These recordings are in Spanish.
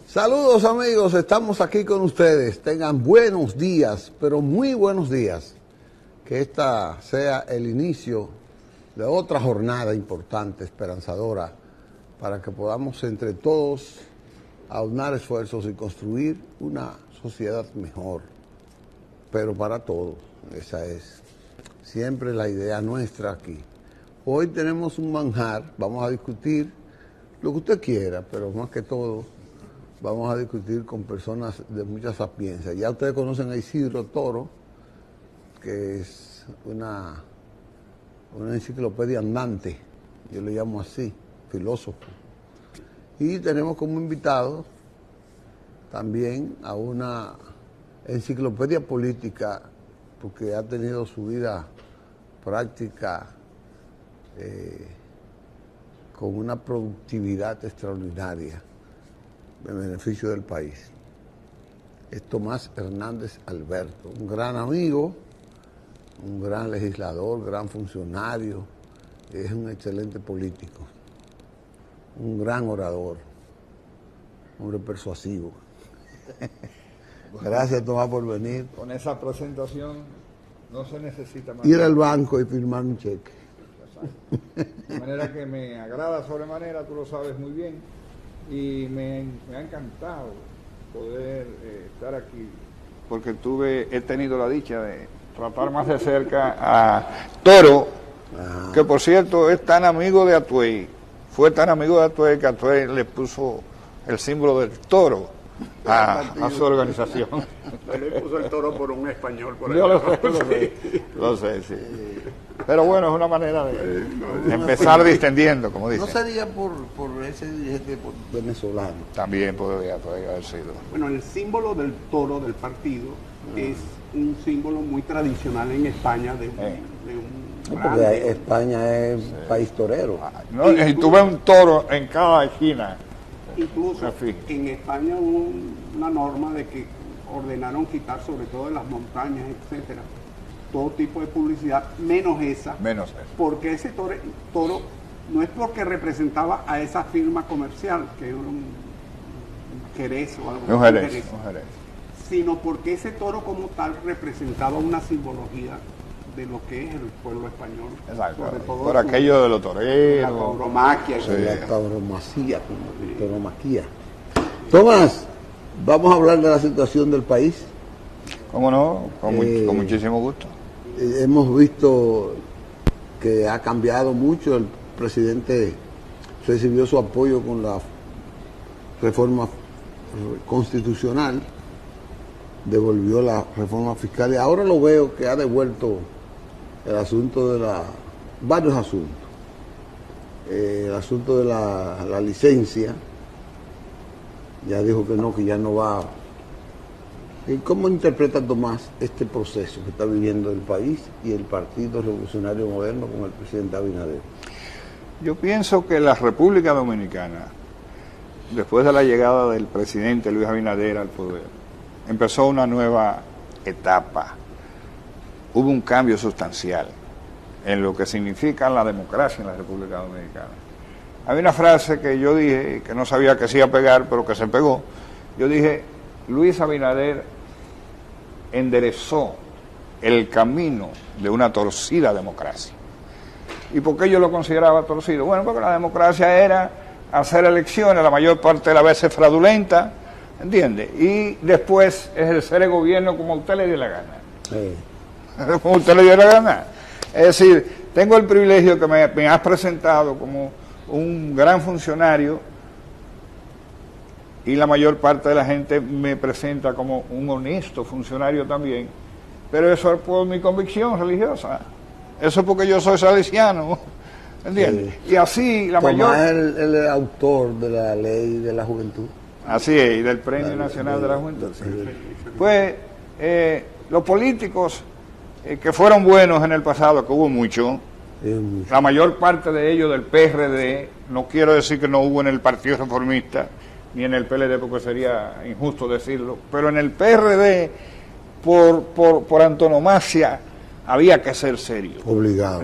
Saludos amigos, estamos aquí con ustedes. Tengan buenos días, pero muy buenos días. Que esta sea el inicio de otra jornada importante, esperanzadora, para que podamos entre todos aunar esfuerzos y construir una sociedad mejor, pero para todos. Esa es siempre la idea nuestra aquí. Hoy tenemos un manjar, vamos a discutir lo que usted quiera, pero más que todo vamos a discutir con personas de mucha sapiencia. Ya ustedes conocen a Isidro Toro, que es una enciclopedia andante, yo le llamo así, filósofo. Y tenemos como invitado también a una enciclopedia política, porque ha tenido su vida práctica con una productividad extraordinaria en beneficio del país. Es Tomás Hernández Alberto, un gran amigo, un gran legislador, gran funcionario, es un excelente político, un gran orador, hombre persuasivo. Gracias, Tomás, por venir. Con esa presentación no se necesita más. Ir al banco y firmar un cheque. De manera que me agrada sobremanera, tú lo sabes muy bien, y me ha encantado poder estar aquí, porque he tenido la dicha de tratar más de cerca a Toro, que por cierto es tan amigo de Atuey, fue tan amigo de Atuey que Atuey le puso el símbolo del toro a su organización. Le puso el toro por un español. Por Yo lo sé, sí. Pero bueno, es una manera de empezar distendiendo, como dicen. ¿No sería por ese dirigente venezolano? También podría haber sido. Bueno, el símbolo del toro del partido es un símbolo muy tradicional en España de un Porque España es país torero. No, y tú ves un toro en cada esquina. Incluso en España hubo una norma de que ordenaron quitar, sobre todo en las montañas, etcétera, todo tipo de publicidad, menos esa. Porque ese toro no es porque representaba a esa firma comercial, que era un Jerez o algo un Jerez, sino porque ese toro como tal representaba una simbología de lo que es el pueblo español. Exacto, por aquello de los toreros. La tauromaquia. Sí. La tauromaquia. Tomás, vamos a hablar de la situación del país. ¿Cómo no? Con muchísimo gusto. Hemos visto que ha cambiado mucho. El presidente recibió su apoyo con la reforma constitucional, devolvió la reforma fiscal y ahora lo veo que ha devuelto el asunto de varios asuntos. El asunto de la licencia, ya dijo que ya no va. ¿Y cómo interpreta Tomás este proceso que está viviendo el país y el Partido Revolucionario Moderno con el presidente Abinader? Yo pienso que la República Dominicana, después de la llegada del presidente Luis Abinader al poder, empezó una nueva etapa. Hubo un cambio sustancial en lo que significa la democracia en la República Dominicana. Hay una frase que yo dije, que no sabía que se iba a pegar, pero que se pegó. Yo dije, Luis Abinader enderezó el camino de una torcida democracia. ¿Y por qué yo lo consideraba torcido? Bueno, porque la democracia era hacer elecciones, la mayor parte de las veces fraudulenta, ¿entiende? Y después ejercer el gobierno como a usted le dio la gana. Sí. Como a usted le dio la gana. Es decir, tengo el privilegio que me has presentado como un gran funcionario y la mayor parte de la gente me presenta como un honesto funcionario también, pero eso es por mi convicción religiosa, eso es porque yo soy salesiano, ¿entiendes? Sí. Y así la mayor... Tomás es el autor de la ley de la juventud. Así es, y del Premio Nacional de la Juventud. Sí. Pues los políticos que fueron buenos en el pasado, que hubo mucho, la mayor parte de ellos del PRD, no quiero decir que no hubo en el Partido Reformista, ni en el PLD porque sería injusto decirlo, pero en el PRD, por antonomasia, había que ser serio. Obligado.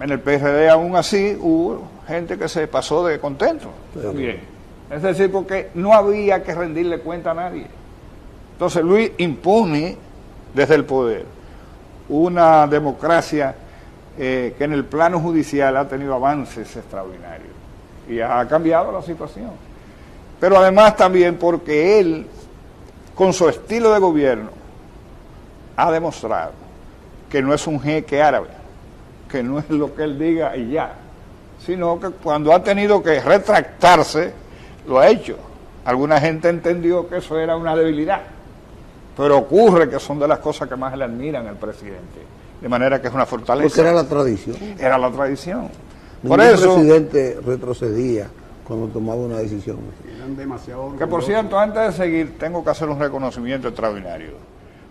en el PRD aún así hubo gente que se pasó de contento también. Es decir, porque no había que rendirle cuenta a nadie. Entonces Luis impone desde el poder una democracia que en el plano judicial ha tenido avances extraordinarios y ha cambiado la situación. Pero además también porque él, con su estilo de gobierno, ha demostrado que no es un jeque árabe, que no es lo que él diga y ya, sino que cuando ha tenido que retractarse, lo ha hecho. Alguna gente entendió que eso era una debilidad, pero ocurre que son de las cosas que más le admiran al presidente, de manera que es una fortaleza. Porque era la tradición. Era la tradición. Por eso el presidente retrocedía cuando tomaba una decisión. Eran demasiado que por cierto, antes de seguir, tengo que hacer un reconocimiento extraordinario.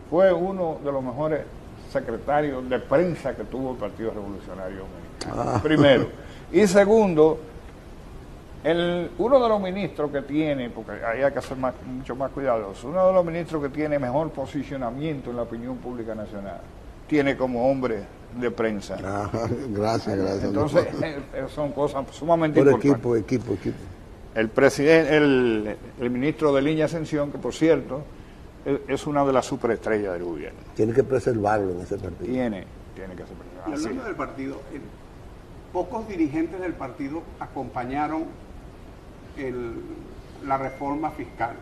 Fue uno de los mejores secretarios de prensa que tuvo el Partido Revolucionario Dominicano. Primero. Y segundo, uno de los ministros que tiene, porque ahí hay que ser mucho más cuidadoso, uno de los ministros que tiene mejor posicionamiento en la opinión pública nacional, tiene como hombre de prensa. Gracias. Entonces, son cosas sumamente importantes. Equipo. El presidente, el ministro de Línea Ascensión, que por cierto, es una de las superestrellas del gobierno. Tiene que preservarlo en ese partido. Tiene que ser preservado. Y hablando del partido, pocos dirigentes del partido acompañaron la reforma fiscal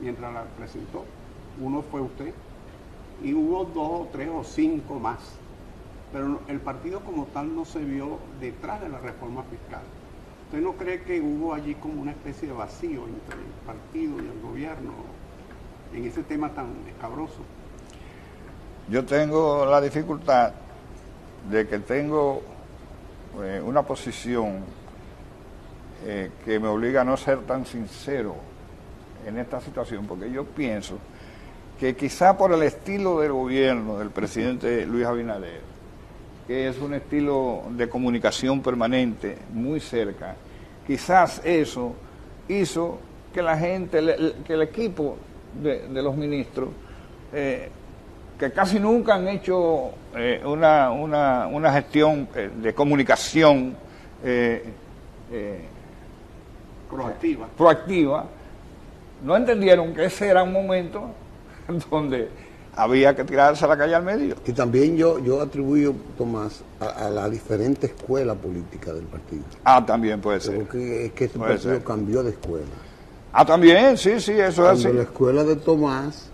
mientras la presentó. Uno fue usted y hubo 2 o 3 o 5 más, pero el partido como tal no se vio detrás de la reforma fiscal. ¿Usted no cree que hubo allí como una especie de vacío entre el partido y el gobierno en ese tema tan escabroso? Yo tengo la dificultad de que tengo una posición que me obliga a no ser tan sincero en esta situación, porque yo pienso que quizá por el estilo del gobierno del presidente Luis Abinader, que es un estilo de comunicación permanente, muy cerca, quizás eso hizo que la gente, que el equipo de los ministros, que casi nunca han hecho una gestión de comunicación proactiva, no entendieron que ese era un momento donde había que tirarse a la calle al medio. Y también yo atribuyo, Tomás, a la diferente escuela política del partido. También puede ser. Porque es que este partido cambió de escuela. También, sí, eso es así. Cuando la escuela de Tomás,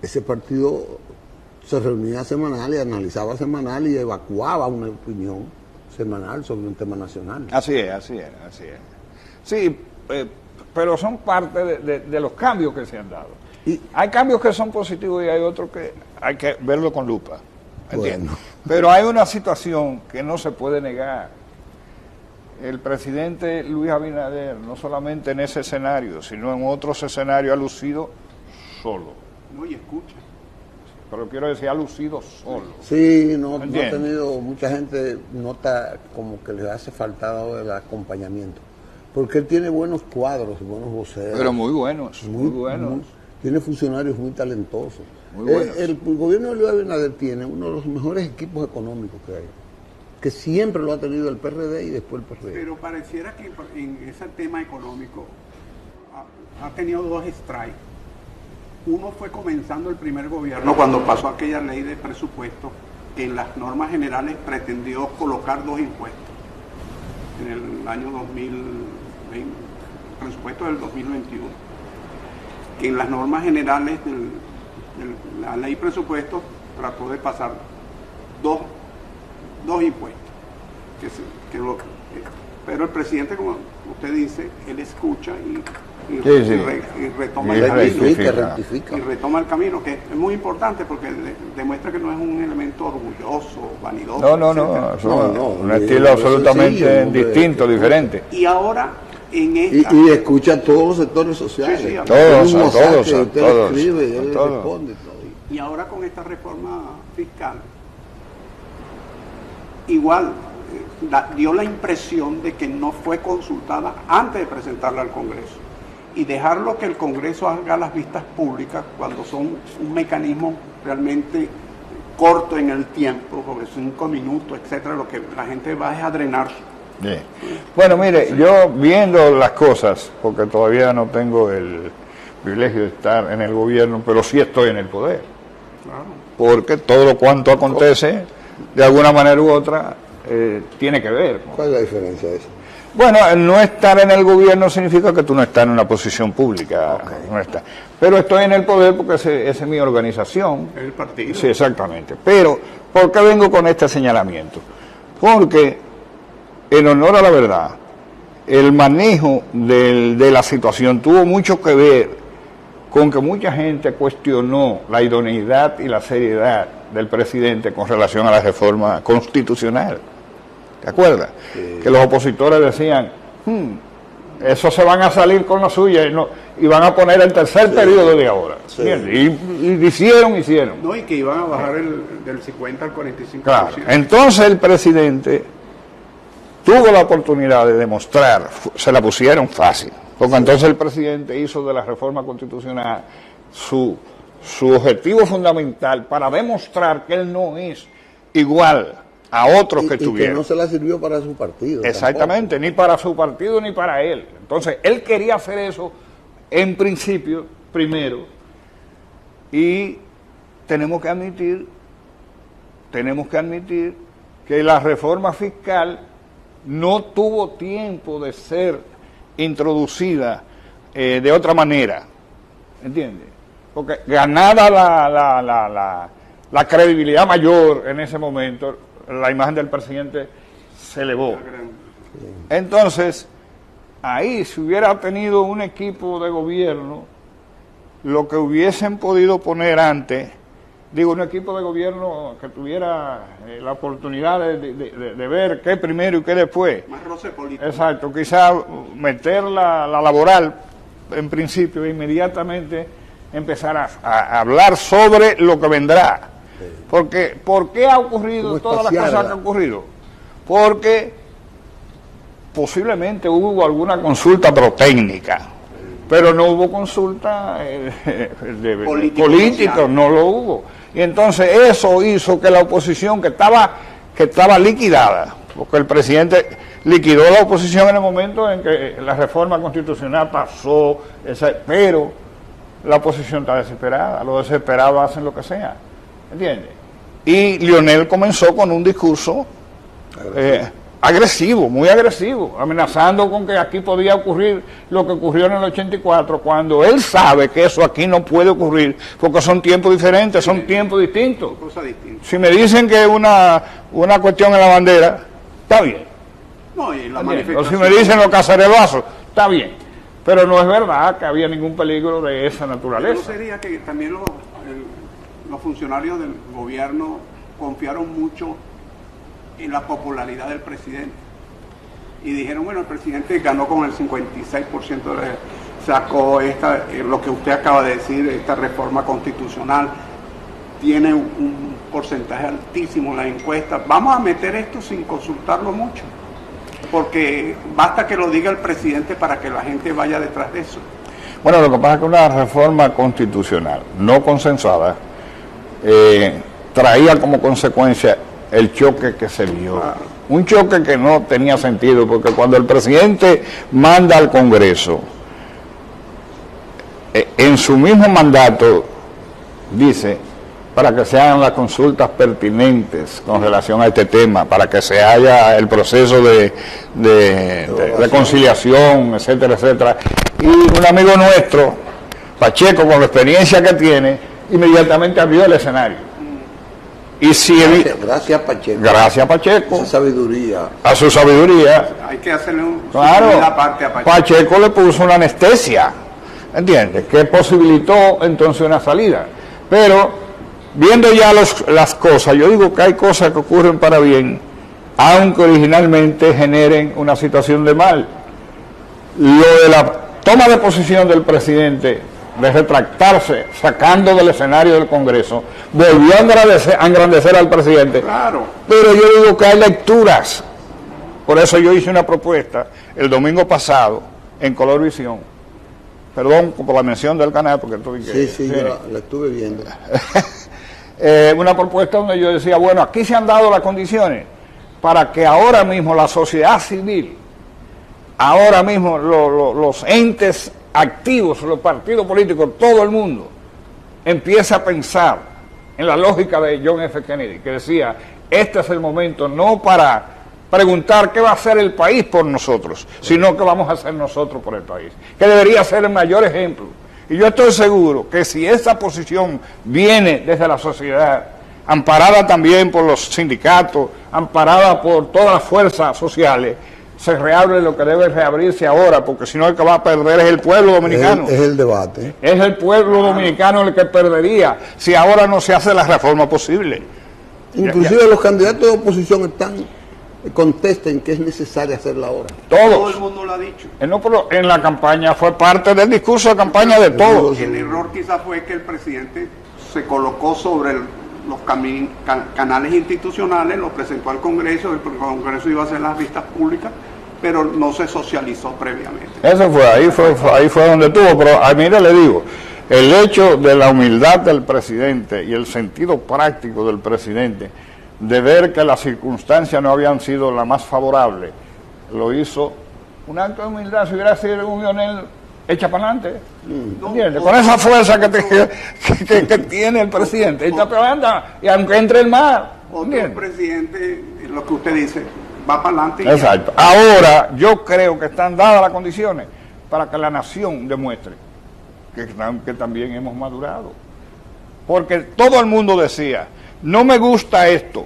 ese partido se reunía semanal y analizaba semanal y evacuaba una opinión semanal sobre un tema nacional. Así es. Sí, pero son parte de los cambios que se han dado. Y hay cambios que son positivos y hay otros que hay que verlo con lupa. ¿Entiendes? Bueno. Pero hay una situación que no se puede negar. El presidente Luis Abinader, no solamente en ese escenario, sino en otros escenarios, ha lucido solo. No, y escucha. Pero quiero decir, ha lucido solo. Sí, no ha tenido, mucha gente nota como que le hace falta el acompañamiento. Porque él tiene buenos cuadros, buenos voceros. Pero muy buenos. Tiene funcionarios muy talentosos. Muy buenos. El gobierno de Luis Abinader tiene uno de los mejores equipos económicos que hay, que siempre lo ha tenido el PRD y después el PRD. Pero pareciera que en ese tema económico ha tenido 2 strikes. Uno fue comenzando el primer gobierno cuando pasó aquella ley de presupuesto que en las normas generales pretendió colocar 2 impuestos en el año 2020, presupuesto del 2021, que en las normas generales de la ley presupuesto trató de pasar dos impuestos, pero el presidente, como usted dice, él escucha y retoma el camino, y retoma el camino, que es muy importante porque demuestra que no es un elemento orgulloso, vanidoso. No, un estilo absolutamente distinto, diferente. Y ahora en esta... y escucha a todos los sectores sociales. Todos. Escribe, él responde todo. Y ahora con esta reforma fiscal, igual dio la impresión de que no fue consultada antes de presentarla al Congreso. Y dejarlo que el Congreso haga las vistas públicas cuando son un mecanismo realmente corto en el tiempo, porque 5 minutos, etcétera, lo que la gente va es a drenar. Bien. Bueno, mire, yo viendo las cosas, porque todavía no tengo el privilegio de estar en el gobierno, pero sí estoy en el poder. Claro. Porque todo lo cuanto acontece, de alguna manera u otra, tiene que ver. ¿Cuál es la diferencia de eso? Bueno, el no estar en el gobierno significa que tú no estás en una posición pública. Okay. No estás. Pero estoy en el poder porque esa es mi organización. El partido. Sí, exactamente. Pero, ¿por qué vengo con este señalamiento? Porque, en honor a la verdad, el manejo de la situación tuvo mucho que ver con que mucha gente cuestionó la idoneidad y la seriedad del presidente con relación a la reforma constitucional. ¿Te acuerdas? Sí. Que los opositores decían, eso se van a salir con la suya y van a poner el tercer periodo de ahora. Sí. Y hicieron. No, y que iban a bajar del 50 al 45%. Claro. Entonces el presidente tuvo la oportunidad de demostrar, se la pusieron fácil, porque entonces el presidente hizo de la reforma constitucional su objetivo fundamental para demostrar que él no es igual a otros que tuvieron. Y que no se la sirvió para su partido. Exactamente, tampoco. Ni para su partido ni para él. Entonces, él quería hacer eso en principio, primero, y tenemos que admitir que la reforma fiscal no tuvo tiempo de ser introducida de otra manera, ¿entiendes? Porque ganada la credibilidad mayor en ese momento, la imagen del presidente se elevó. Entonces, ahí si hubiera tenido un equipo de gobierno, lo que hubiesen podido poner antes, un equipo de gobierno que tuviera la oportunidad de ver qué primero y qué después. Más roce político. Exacto, quizá meter la laboral en principio e inmediatamente empezar a hablar sobre lo que vendrá. Porque, ¿por qué ha ocurrido todas las cosas que han ocurrido? Porque posiblemente hubo alguna consulta técnica, pero no hubo consulta política, no lo hubo. Y entonces eso hizo que la oposición que estaba liquidada, porque el presidente liquidó la oposición en el momento en que la reforma constitucional pasó, pero la oposición está desesperada, los desesperados hacen lo que sea, ¿entiendes? Y Leonel comenzó con un discurso agresivo, muy agresivo, amenazando con que aquí podía ocurrir lo que ocurrió en el 84, cuando él sabe que eso aquí no puede ocurrir, porque son tiempos diferentes, son tiempos distintos. Si me dicen que una cuestión en la bandera, está bien. No, y la manifestación. O si me dicen los cacerelazos, está bien. Pero no es verdad que había ningún peligro de esa naturaleza. ¿No sería que también los funcionarios del gobierno confiaron mucho en la popularidad del presidente? Y dijeron, bueno, el presidente ganó con el 56%, sacó lo que usted acaba de decir, esta reforma constitucional, tiene un porcentaje altísimo en la encuesta. Vamos a meter esto sin consultarlo mucho, porque basta que lo diga el presidente para que la gente vaya detrás de eso. Bueno, lo que pasa es que una reforma constitucional no consensuada traía como consecuencia el choque que se dio. Un choque que no tenía sentido, porque cuando el presidente manda al Congreso, en su mismo mandato dice, para que se hagan las consultas pertinentes con relación a este tema, para que se haya el proceso de conciliación, etcétera, etcétera. Y un amigo nuestro, Pacheco, con la experiencia que tiene, inmediatamente abrió el escenario. Y si gracias Pacheco. Gracias Pacheco. A su sabiduría. A su sabiduría. Hay que hacerle una parte a Pacheco. Pacheco le puso una anestesia, ¿entiendes? Que posibilitó entonces una salida. Pero viendo ya las cosas, yo digo que hay cosas que ocurren para bien, aunque originalmente generen una situación de mal. Lo de la toma de posición del presidente, de retractarse, sacando del escenario del Congreso, volvió a engrandecer al presidente. Claro. Pero yo digo que hay lecturas. Por eso yo hice una propuesta el domingo pasado en Colorvisión. Perdón por la mención del canal, porque sí, yo la estuve viendo. una propuesta donde yo decía, bueno, aquí se han dado las condiciones para que ahora mismo la sociedad civil, ahora mismo los entes activos, los partidos políticos, todo el mundo, empieza a pensar en la lógica de John F. Kennedy, que decía, este es el momento no para preguntar qué va a hacer el país por nosotros, sino qué vamos a hacer nosotros por el país, que debería ser el mayor ejemplo. Y yo estoy seguro que si esa posición viene desde la sociedad, amparada también por los sindicatos, amparada por todas las fuerzas sociales, se reabre lo que debe reabrirse ahora, porque si no el que va a perder es el pueblo dominicano. Es el debate. Es el pueblo dominicano el que perdería si ahora no se hace la reforma posible. Inclusive los candidatos de oposición contestan que es necesaria hacerla ahora. Todo el mundo lo ha dicho. No, pero en la campaña fue parte del discurso de campaña de todos. El error quizás fue que el presidente se colocó sobre los canales institucionales, lo presentó al Congreso, el Congreso iba a hacer las vistas públicas, pero no se socializó previamente. Eso fue, ahí fue donde tuvo, pero mire, le digo, el hecho de la humildad del presidente y el sentido práctico del presidente de ver que las circunstancias no habían sido las más favorables, lo hizo un acto de humildad. Si hubiera sido un Lionel echa para adelante, ¿entiendes? Con esa fuerza que tiene el presidente, echa para adelante, y aunque entre el mar, otro presidente, lo que usted dice, va para adelante. Exacto. Ahora, yo creo que están dadas las condiciones para que la nación demuestre que también hemos madurado. Porque todo el mundo decía, no me gusta esto,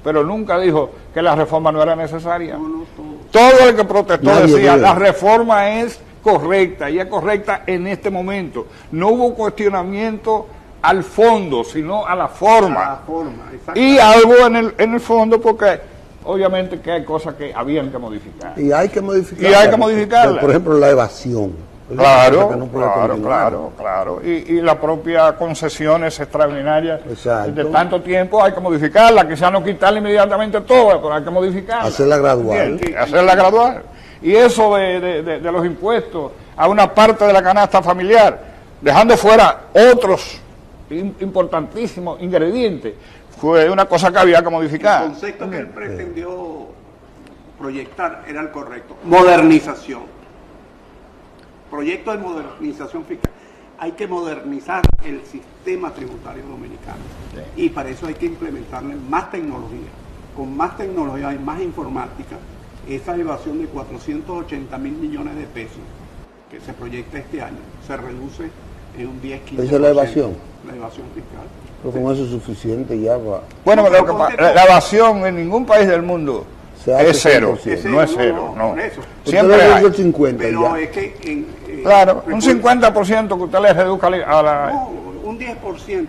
pero nunca dijo que la reforma no era necesaria. Todo el que protestó decía, la reforma es correcta, y es correcta en este momento. No hubo cuestionamiento al fondo, sino a la forma. Y algo en el fondo, porque obviamente que hay cosas que habían que modificar. Y hay que modificarla. Por ejemplo, la evasión. Claro. Y las propias concesiones extraordinarias de tanto tiempo hay que modificarla, quizás no quitarla inmediatamente todo, pero hay que modificarla. Hacerla gradual. Hacerla gradual. Y eso de los impuestos a una parte de la canasta familiar, dejando fuera otros importantísimos ingredientes, fue una cosa que había que modificar. El concepto que él pretendió proyectar era el correcto. Modernización. Proyecto de modernización fiscal. Hay que modernizar el sistema tributario dominicano. Sí. Y para eso hay que implementarle más tecnología. Con más tecnología y más informática, esa evasión de 480 mil millones de pesos que se proyecta este año se reduce en un 10-15%. ¿Esa es la evasión? La evasión fiscal. Pero con eso es suficiente ya. Bueno, la evasión en ningún país del mundo es cero, no es cero, no. Siempre hay. El 50 pero ya. Es que claro, un 50% que usted le reduzca a la... No, un 10%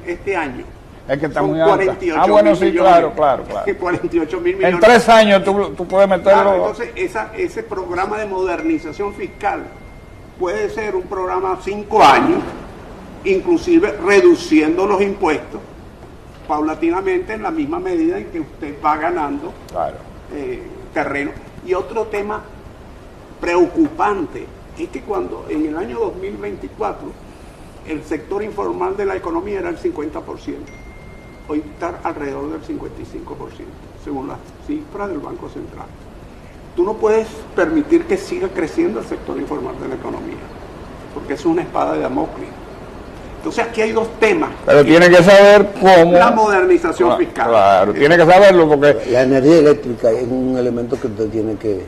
este año. Es que está muy alta. Bueno, sí, claro. 48 mil millones. En 3 años tú puedes meterlo... Claro, entonces ese programa de modernización fiscal puede ser un programa 5 años, inclusive reduciendo los impuestos paulatinamente en la misma medida en que usted va ganando terreno. Y otro tema preocupante es que cuando en el año 2024 el sector informal de la economía era el 50%, hoy está alrededor del 55%, según las cifras del Banco Central. Tú no puedes permitir que siga creciendo el sector informal de la economía, porque es una espada de Damocles. Entonces aquí hay dos temas. Pero tiene que saber cómo... La modernización fiscal. Claro, tiene que saberlo porque... La energía eléctrica es un elemento que usted tiene que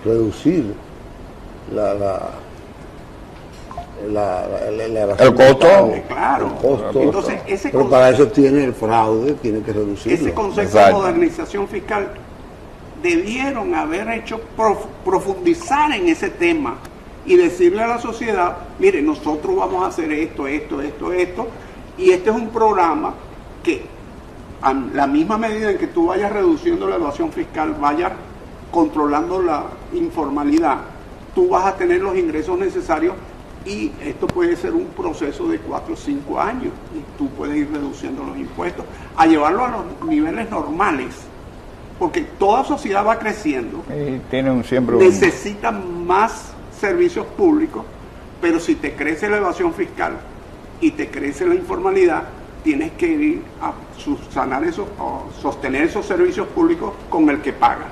reducir el costo. Claro. El costo. Entonces, pero para eso tiene el fraude, tiene que reducirlo. Ese concepto de modernización fiscal debieron haber hecho profundizar en ese tema y decirle a la sociedad, mire, nosotros vamos a hacer esto, y este es un programa que a la misma medida en que tú vayas reduciendo la evasión fiscal, vayas controlando la informalidad, tú vas a tener los ingresos necesarios y esto puede ser un proceso de 4 o 5 años y tú puedes ir reduciendo los impuestos, a llevarlo a los niveles normales, porque toda sociedad va creciendo, necesita más servicios públicos, pero si te crece la evasión fiscal y te crece la informalidad, tienes que ir a subsanar eso, o sostener esos servicios públicos con el que paga.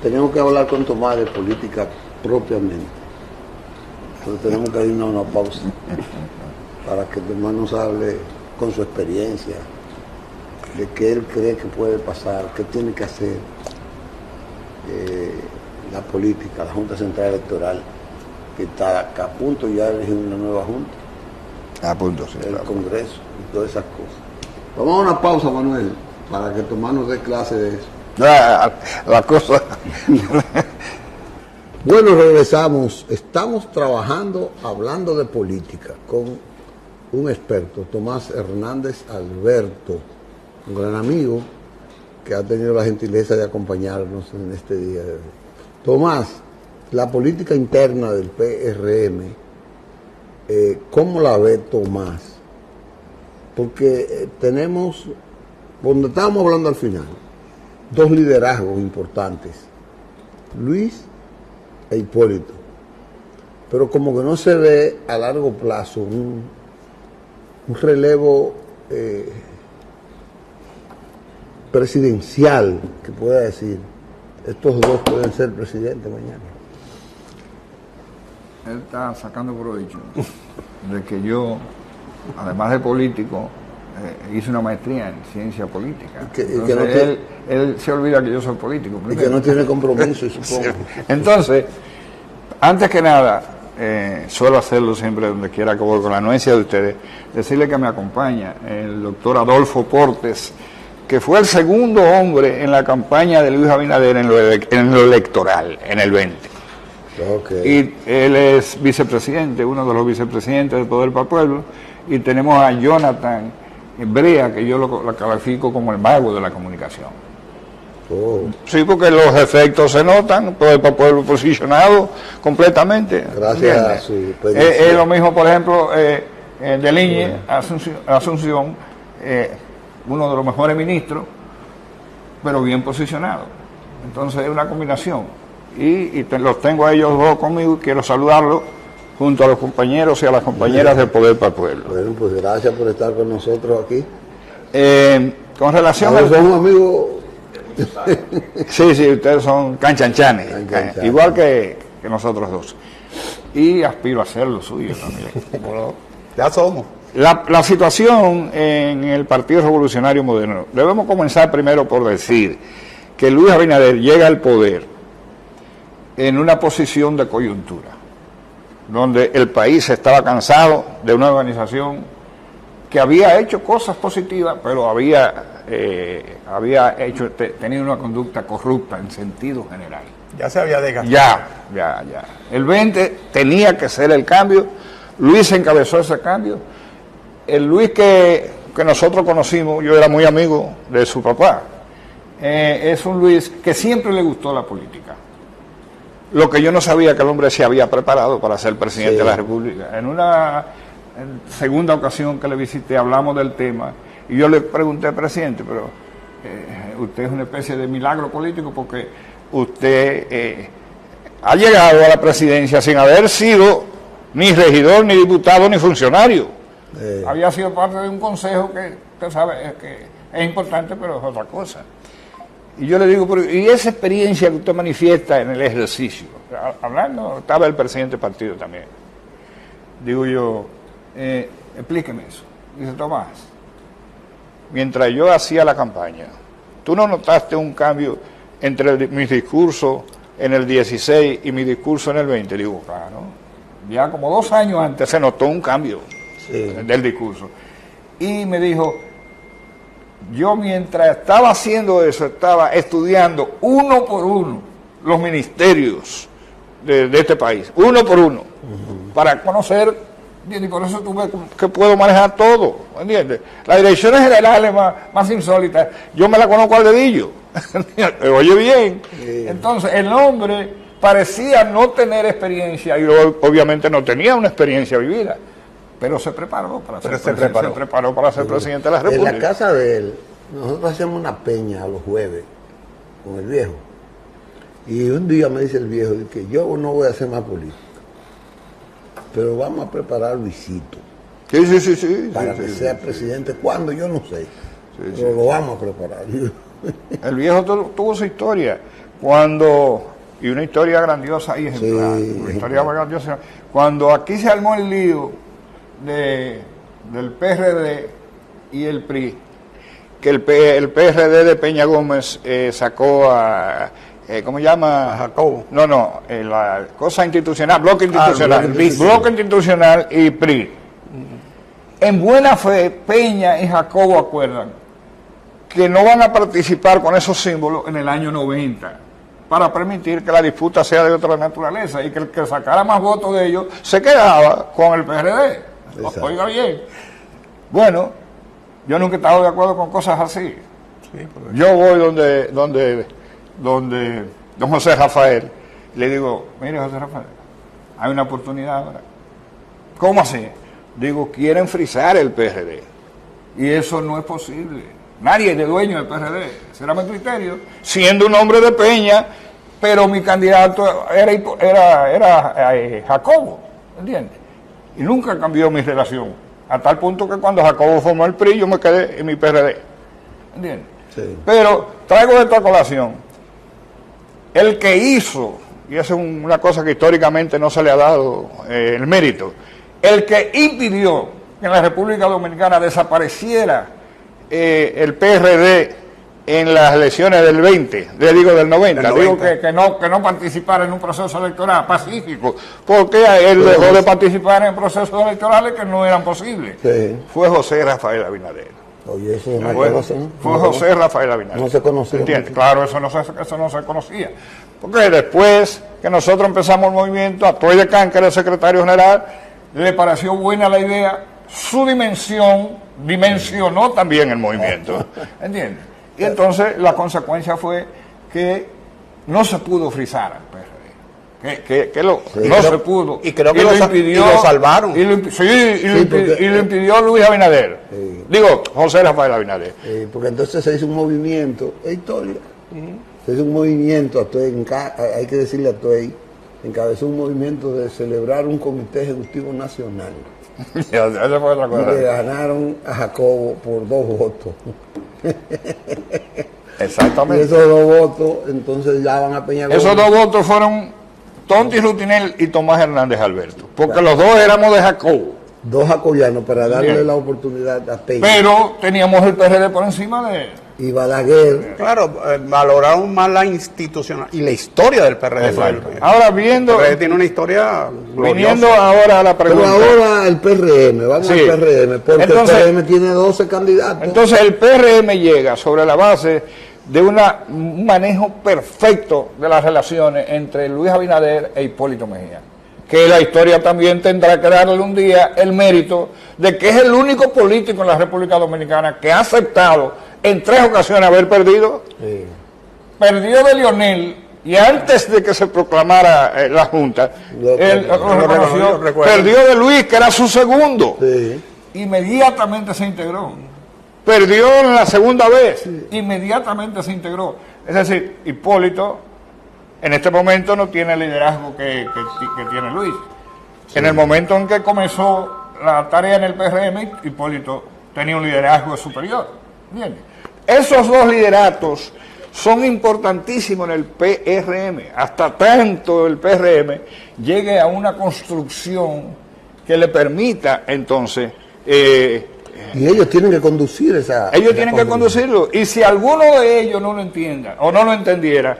Tenemos que hablar con Tomás de política propiamente. Entonces tenemos que irnos a una pausa para que Tomás nos hable con su experiencia de qué él cree que puede pasar, qué tiene que hacer la política, la Junta Central Electoral, que está acá a punto ya de elegir una nueva Junta. A punto, sí. El Congreso y todas esas cosas. Vamos a una pausa, Manuel, para que Tomás nos dé clase de eso. La cosa. Bueno, regresamos. Estamos trabajando, hablando de política, con un experto, Tomás Hernández Alberto, un gran amigo que ha tenido la gentileza de acompañarnos en este día de hoy. Tomás, la política interna del PRM, ¿cómo la ve Tomás? Porque tenemos, donde estábamos hablando al final, dos liderazgos importantes, Luis e Hipólito, pero como que no se ve a largo plazo un relevo presidencial que pueda decir, estos dos pueden ser presidentes mañana. Él está sacando provecho de que yo, además de político, hice una maestría en ciencia política. Él se olvida que yo soy político. Y que no tiene compromiso, supongo. Entonces, antes que nada, suelo hacerlo siempre donde quiera que voy, con la anuencia de ustedes, decirle que me acompaña el doctor Adolfo Portes, que fue el segundo hombre en la campaña de Luis Abinader en lo electoral, en el 20. Okay. Y él es vicepresidente, uno de los vicepresidentes del Poder para el Pueblo, y tenemos a Jonathan Brea, que yo lo califico como el mago de la comunicación. Oh. Sí, porque los efectos se notan, Poder para el Pueblo posicionado completamente. Gracias a su es lo mismo, por ejemplo, de Liñe, Asunción, uno de los mejores ministros, pero bien posicionado. Entonces es una combinación. Y los tengo a ellos dos conmigo y quiero saludarlos junto a los compañeros y a las compañeras del Poder para el Pueblo. Bueno, pues gracias por estar con nosotros aquí. Con relación a... Somos amigos... Sí, ustedes son canchanchanes, igual que nosotros dos. Y aspiro a ser lo suyo también. Ya somos. La situación en el Partido Revolucionario Moderno, debemos comenzar primero por decir que Luis Abinader llega al poder en una posición de coyuntura, donde el país estaba cansado de una organización que había hecho cosas positivas, pero había tenido una conducta corrupta en sentido general. Ya se había desgastado. Ya. El 20 tenía que ser el cambio. Luis encabezó ese cambio. El Luis que nosotros conocimos, yo era muy amigo de su papá, es un Luis que siempre le gustó la política. Lo que yo no sabía, que el hombre se había preparado para ser presidente de la República. En una segunda ocasión que le visité, hablamos del tema, y yo le pregunté, presidente, pero usted es una especie de milagro político, porque usted ha llegado a la presidencia sin haber sido ni regidor, ni diputado, ni funcionario. Había sido parte de un consejo que usted sabe que es importante, pero es otra cosa. Y yo le digo, pero ¿y esa experiencia que usted manifiesta en el ejercicio? Hablando, estaba el presidente del partido también. Digo yo, explíqueme eso. Dice, Tomás, mientras yo hacía la campaña, ¿tú no notaste un cambio entre mis discursos en el 16 y mi discurso en el 20? Digo, claro, ya como 2 años antes se notó un cambio del discurso. Y me dijo, yo mientras estaba haciendo eso, estaba estudiando uno por uno los ministerios de este país, uno por uno, para conocer, y por eso tú ves que puedo manejar todo, ¿entiendes? Las direcciones generales más insólitas, yo me la conozco al dedillo, me oye bien. Entonces, el hombre parecía no tener experiencia, y obviamente no tenía una experiencia vivida, pero se preparó para ser presidente de la República. En la casa de él, nosotros hacemos una peña a los jueves con el viejo. Y un día me dice el viejo que yo no voy a hacer más política, pero vamos a preparar a Luisito. Sí. Para que sea presidente. ¿Cuándo? Yo no sé. Pero lo vamos a preparar. El viejo tuvo su historia. Y una historia grandiosa y ejemplar. Una historia grandiosa. Cuando aquí se armó el lío del PRD y el PRI, que el PRD de Peña Gómez sacó a... ¿cómo se llama? A Jacobo. No, la cosa institucional, bloque institucional. Bloque institucional y PRI. En buena fe, Peña y Jacobo acuerdan que no van a participar con esos símbolos en el año 90 para permitir que la disputa sea de otra naturaleza y que el que sacara más votos de ellos se quedaba con el PRD. Oiga bien. Bueno, yo nunca he estado de acuerdo con cosas así. Yo voy donde don José Rafael, le digo, mire José Rafael, hay una oportunidad ahora. ¿Cómo así? Digo, quieren frizar el PRD y eso no es posible. Nadie es de dueño del PRD, ese era mi criterio, siendo un hombre de Peña, pero mi candidato era Jacobo, ¿entiendes? Y nunca cambió mi relación, a tal punto que cuando Jacobo formó el PRI yo me quedé en mi PRD, ¿entiendes? Sí. Pero traigo esta colación, el que hizo, y esa es una cosa que históricamente no se le ha dado el mérito, el que impidió que en la República Dominicana desapareciera el PRD en las elecciones del 20, del 90, digo que no participara en un proceso electoral pacífico, porque él dejó de participar en procesos electorales que no eran posibles. Sí. Fue José Rafael Abinader. Oye, eso fue José Rafael Abinader. No se conocía. ¿Entiendes? Claro, eso no se conocía. Porque después que nosotros empezamos el movimiento, a Toy de Can, que era el secretario general, le pareció buena la idea, su dimensionó también el movimiento, ¿entiendes? Y entonces la consecuencia fue que no se pudo frizar al PRD, no se pudo. Y creo que lo salvaron. Y lo impidió Luis Abinader, digo, José Rafael Abinader. Porque entonces se hizo un movimiento, es historia, se hizo un movimiento, hay que decirle a Tuey, encabezó un movimiento de celebrar un comité ejecutivo nacional. Esa fue otra cosa. Y le ganaron a Jacobo por 2 votos. Exactamente. Y esos 2 votos, entonces ya van a Peña Gómez. Esos 2 votos fueron Tonti Rutinel y Tomás Hernández Alberto, porque los 2 éramos de Jacobo. 2 jacobianos para darle la oportunidad a Peña. Pero teníamos el PRD por encima de él. Y Balaguer. Claro, valoraron más la institucional y la historia del PRD. Ahora viendo... El PRD tiene una historia gloriosa. Viniendo ahora a la pregunta... Pero ahora el PRM, vamos al PRM, porque entonces, el PRM tiene 12 candidatos. Entonces el PRM llega sobre la base de un manejo perfecto de las relaciones entre Luis Abinader e Hipólito Mejía. Que la historia también tendrá que darle un día el mérito de que es el único político en la República Dominicana que ha aceptado en 3 ocasiones haber perdido. Sí. Perdió de Lionel y antes de que se proclamara la Junta, él lo reconoció, perdió de Luis, que era su segundo. Sí. Inmediatamente se integró. Perdió en la segunda vez, inmediatamente se integró. Es decir, Hipólito en este momento no tiene el liderazgo que tiene Luis. Sí. En el momento en que comenzó la tarea en el PRM, Hipólito tenía un liderazgo superior. ¿Entiendes? Esos 2 lideratos son importantísimos en el PRM, hasta tanto el PRM llegue a una construcción que le permita entonces... y ellos tienen que conducir esa... Ellos tienen que conducirlo, y si alguno de ellos no lo entienda o no lo entendiera,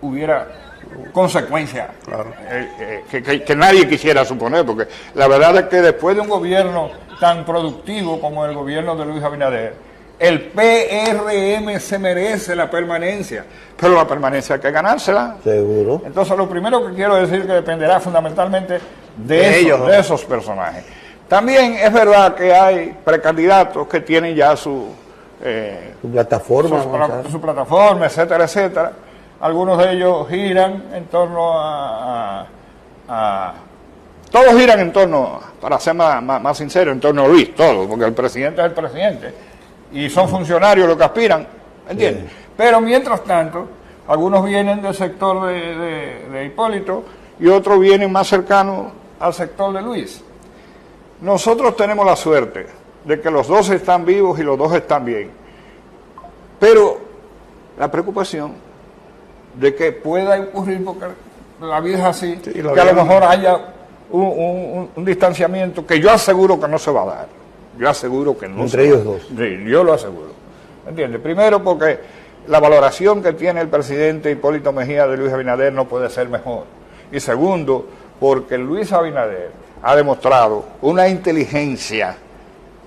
hubiera consecuencias que nadie quisiera suponer, porque la verdad es que después de un gobierno tan productivo como el gobierno de Luis Abinader, el PRM se merece la permanencia, pero la permanencia hay que ganársela. Seguro. Entonces lo primero que quiero decir que dependerá fundamentalmente de esos personajes. También es verdad que hay precandidatos que tienen ya su plataforma, etcétera, etcétera. Algunos de ellos giran en torno todos giran en torno, para ser más sincero, en torno a Luis, todos, porque el presidente es el presidente. Y son funcionarios los que aspiran, ¿entiendes? Sí. Pero mientras tanto, algunos vienen del sector de Hipólito y otros vienen más cercanos al sector de Luis. nosotros tenemos la suerte de que los dos están vivos y los dos están bien. Pero la preocupación de que pueda ocurrir, porque la vida es así, sí, que a lo mejor haya un distanciamiento que yo aseguro que no se va a dar. Yo aseguro que no entre ellos dos. Sí, yo lo aseguro. ¿Entiendes? Primero porque la valoración que tiene el presidente Hipólito Mejía de Luis Abinader no puede ser mejor. Y segundo, porque Luis Abinader ha demostrado una inteligencia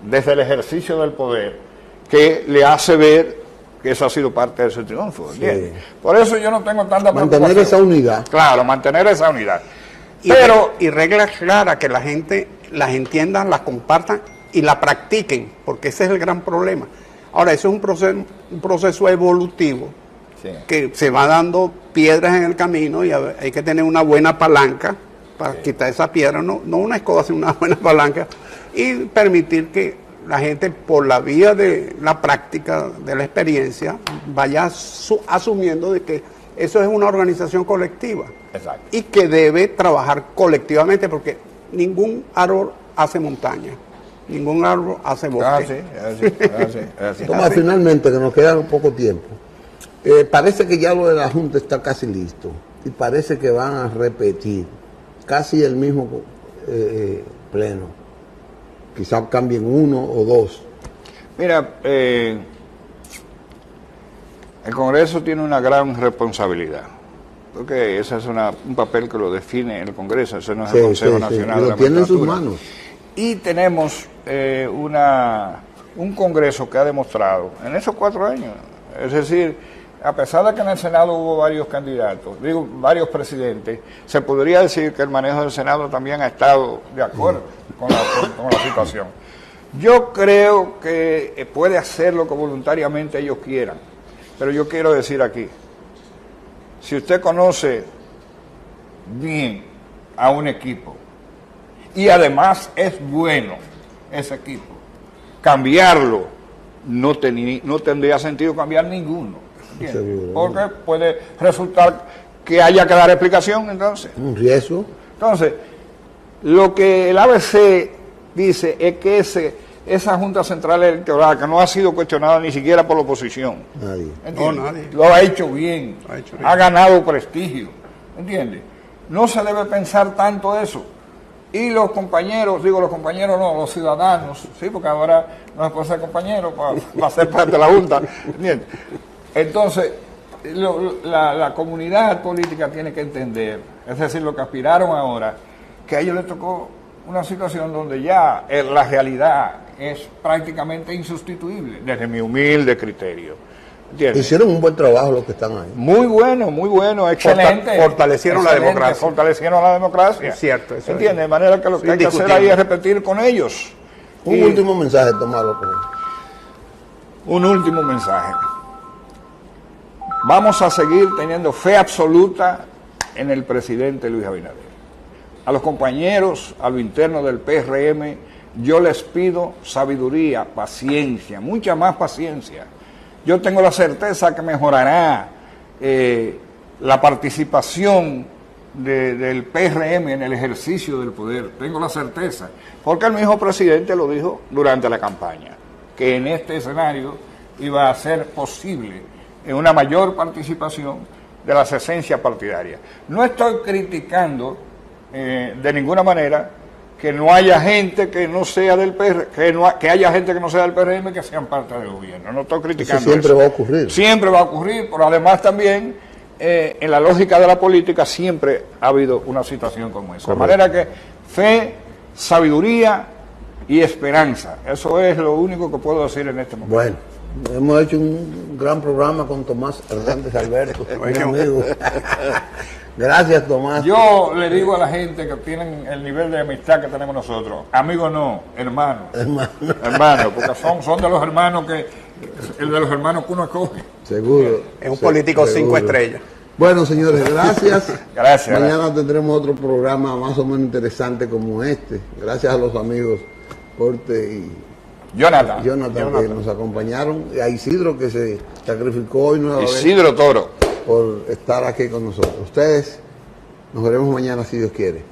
desde el ejercicio del poder que le hace ver que eso ha sido parte de su triunfo. ¿Entiendes? Sí. Por eso yo no tengo tanta preocupación. Mantener esa unidad. Claro, mantener esa unidad. Y reglas claras que la gente las entienda, las compartan y la practiquen, porque ese es el gran problema. Ahora, eso es un proceso evolutivo, sí, que se va dando piedras en el camino y hay que tener una buena palanca para sí, quitar esa piedra, no una escoba, sino una buena palanca, y permitir que la gente, por la vía de la práctica, de la experiencia, vaya asumiendo de que eso es una organización colectiva. Exacto. Y que debe trabajar colectivamente, porque ningún árbol hace montaña. Ningún árbol hace bosque. Así. Tomás, finalmente, que nos queda poco tiempo. Parece que ya lo de la Junta está casi listo. Y parece que van a repetir casi el mismo pleno. Quizás cambien uno o dos. Mira, el Congreso tiene una gran responsabilidad. Porque ese es un papel que lo define el Congreso. Ese no es el Consejo Nacional de la Magistratura. Lo tiene en sus manos. Y tenemos un Congreso que ha demostrado en esos 4 años, es decir, a pesar de que en el Senado hubo varios candidatos, varios presidentes, se podría decir que el manejo del Senado también ha estado de acuerdo con la situación. Yo creo que puede hacer lo que voluntariamente ellos quieran, pero yo quiero decir aquí, si usted conoce bien a un equipo, y además es bueno ese equipo, cambiarlo no tendría sentido cambiar ninguno, ¿entiendes? Porque puede resultar que haya que dar explicación, entonces. Un riesgo. Entonces, lo que el ABC dice es que esa Junta Central Electoral, que no ha sido cuestionada ni siquiera por la oposición, nadie. Lo ha hecho bien, ha ganado prestigio, ¿entiendes? No se debe pensar tanto eso. Y los compañeros, los ciudadanos, sí, porque ahora no se puede ser compañero para ser parte de la Junta, ¿entiendes? Entonces, la comunidad política tiene que entender, es decir, lo que aspiraron ahora, que a ellos les tocó una situación donde ya la realidad es prácticamente insustituible, desde mi humilde criterio. ¿Entiendes? Hicieron un buen trabajo los que están ahí. Muy bueno, excelente. Fortalecieron la democracia. Fortalecieron la democracia. Es cierto. Eso ¿entiendes? De manera que lo que hay que hacer ahí es repetir con ellos. Un último mensaje, Tomás López. Un último mensaje. Vamos a seguir teniendo fe absoluta en el presidente Luis Abinader. A los compañeros, a lo interno del PRM, yo les pido sabiduría, paciencia, mucha más paciencia. Yo tengo la certeza que mejorará la participación del PRM en el ejercicio del poder. Tengo la certeza, porque el mismo presidente lo dijo durante la campaña, que en este escenario iba a ser posible una mayor participación de las esencias partidarias. No estoy criticando de ninguna manera que no haya gente que no sea del PRM, que haya gente que no sea del PRM que sean parte del gobierno. No estoy criticando eso. Siempre va a ocurrir. Siempre va a ocurrir, pero además también en la lógica de la política siempre ha habido una situación como esa. Correcto. De manera que fe, sabiduría y esperanza. Eso es lo único que puedo decir en este momento. Bueno, hemos hecho un gran programa con Tomás Hernández Alberto, mi amigo. Gracias, Tomás. Yo le digo a la gente que tienen el nivel de amistad que tenemos nosotros, amigos no, hermanos. Hermanos, porque son de los hermanos el de los hermanos que uno escoge. Seguro. Es un político 5 estrellas. Bueno, señores, gracias. Gracias. Mañana tendremos otro programa más o menos interesante como este. Gracias a los amigos Corte y Jonathan que nos acompañaron. Y a Isidro, que se sacrificó hoy nuevamente. Isidro Toro. Por estar aquí con nosotros. Ustedes, nos veremos mañana si Dios quiere.